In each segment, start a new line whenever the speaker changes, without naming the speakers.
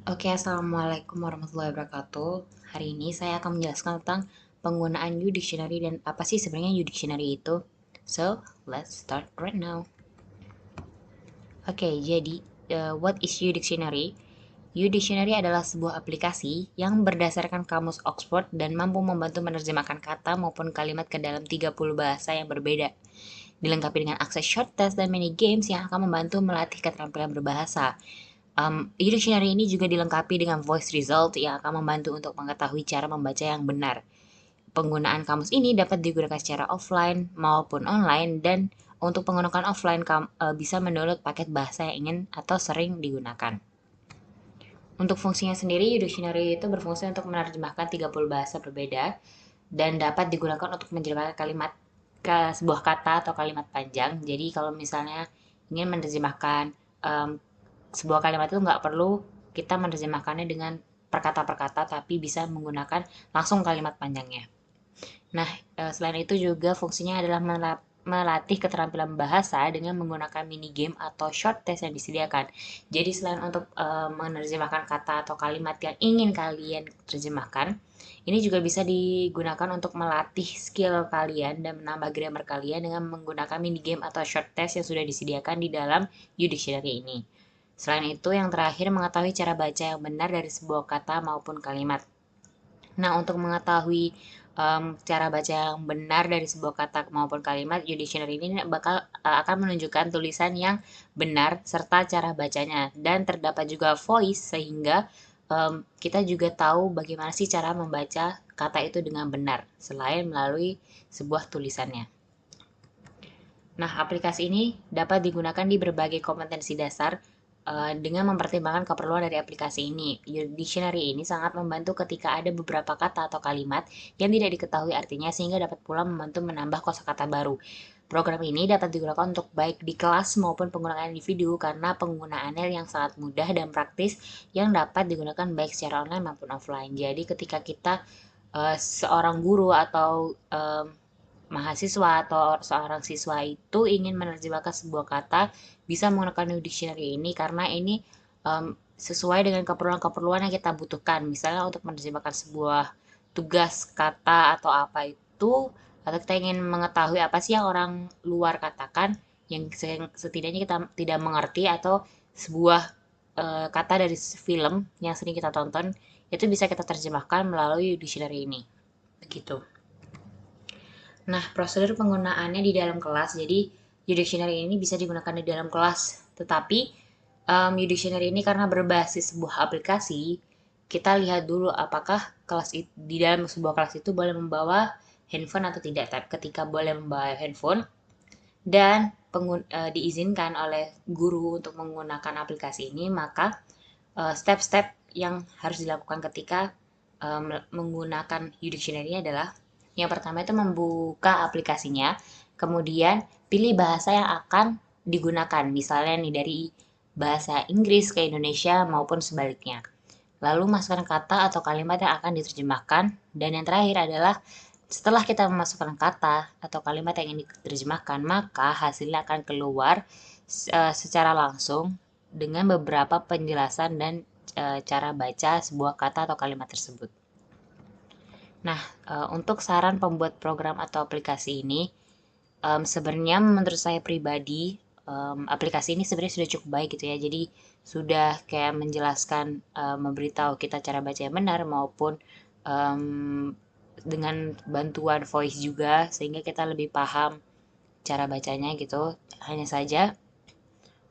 Oke, Assalamualaikum warahmatullahi wabarakatuh. Hari ini saya akan menjelaskan tentang penggunaan U-Dictionary dan apa sih sebenarnya U-Dictionary itu. So, let's start right now. Oke, jadi what is U-Dictionary? U-Dictionary adalah sebuah aplikasi yang berdasarkan kamus Oxford dan mampu membantu menerjemahkan kata maupun kalimat ke dalam 30 bahasa yang berbeda. Dilengkapi dengan akses short test dan mini games yang akan membantu melatih keterampilan berbahasa. E-dictionary ini juga dilengkapi dengan voice result yang akan membantu untuk mengetahui cara membaca yang benar. Penggunaan kamus ini dapat digunakan secara offline maupun online dan untuk penggunaan offline bisa mendownload paket bahasa yang ingin atau sering digunakan. Untuk fungsinya sendiri, e-dictionary itu berfungsi untuk menerjemahkan 30 bahasa berbeda dan dapat digunakan untuk menerjemahkan kalimat ke sebuah kata atau kalimat panjang. Jadi kalau misalnya ingin menerjemahkan sebuah kalimat itu nggak perlu kita menerjemahkannya dengan perkata per kata, tapi bisa menggunakan langsung kalimat panjangnya. Nah, selain itu juga fungsinya adalah melatih keterampilan bahasa dengan menggunakan mini game atau short test yang disediakan. Jadi selain untuk menerjemahkan kata atau kalimat yang ingin kalian terjemahkan, ini juga bisa digunakan untuk melatih skill kalian dan menambah grammar kalian dengan menggunakan mini game atau short test yang sudah disediakan di dalam U-Dictionary ini. Selain itu, yang terakhir mengetahui cara baca yang benar dari sebuah kata maupun kalimat. Nah, untuk mengetahui cara baca yang benar dari sebuah kata maupun kalimat, dictionary ini akan menunjukkan tulisan yang benar serta cara bacanya. Dan terdapat juga voice sehingga kita juga tahu bagaimana sih cara membaca kata itu dengan benar selain melalui sebuah tulisannya. Nah, aplikasi ini dapat digunakan di berbagai kompetensi dasar dengan mempertimbangkan keperluan dari aplikasi ini. Dictionary ini sangat membantu ketika ada beberapa kata atau kalimat yang tidak diketahui artinya sehingga dapat pula membantu menambah kosakata baru. Program ini dapat digunakan untuk baik di kelas maupun penggunaan individu karena penggunaannya yang sangat mudah dan praktis yang dapat digunakan baik secara online maupun offline. Jadi ketika kita seorang guru atau mahasiswa atau seorang siswa itu ingin menerjemahkan sebuah kata bisa menggunakan New Dictionary ini karena ini sesuai dengan keperluan-keperluan yang kita butuhkan. Misalnya untuk menerjemahkan sebuah tugas kata atau apa itu, atau kita ingin mengetahui apa sih yang orang luar katakan yang setidaknya kita tidak mengerti, atau sebuah kata dari film yang sering kita tonton itu bisa kita terjemahkan melalui dictionary ini. Begitu. Nah, prosedur penggunaannya di dalam kelas. Jadi, U-Dictionary ini bisa digunakan di dalam kelas. Tetapi, U-Dictionary ini karena berbasis sebuah aplikasi, kita lihat dulu apakah di dalam sebuah kelas itu boleh membawa handphone atau tidak. Tapi ketika boleh membawa handphone dan diizinkan oleh guru untuk menggunakan aplikasi ini, maka step-step yang harus dilakukan ketika menggunakan U-Dictionary adalah yang pertama itu membuka aplikasinya, kemudian pilih bahasa yang akan digunakan, misalnya nih dari bahasa Inggris ke Indonesia maupun sebaliknya. Lalu masukkan kata atau kalimat yang akan diterjemahkan, dan yang terakhir adalah setelah kita memasukkan kata atau kalimat yang ingin diterjemahkan, maka hasilnya akan keluar secara langsung dengan beberapa penjelasan dan cara baca sebuah kata atau kalimat tersebut. Nah, untuk saran pembuat program atau aplikasi ini, sebenarnya menurut saya pribadi, aplikasi ini sebenarnya sudah cukup baik gitu ya. Jadi sudah kayak menjelaskan, memberitahu kita cara baca yang benar maupun dengan bantuan voice juga sehingga kita lebih paham cara bacanya gitu. Hanya saja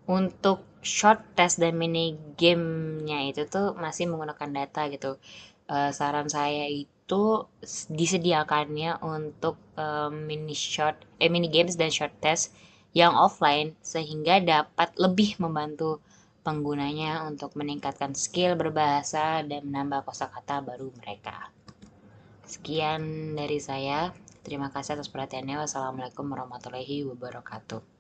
untuk short test dan mini gamenya itu tuh masih menggunakan data gitu. Saran saya itu disediakannya untuk mini games dan short test yang offline sehingga dapat lebih membantu penggunanya untuk meningkatkan skill berbahasa dan menambah kosakata baru mereka. Sekian dari saya. Terima kasih atas perhatiannya. Wassalamualaikum warahmatullahi wabarakatuh.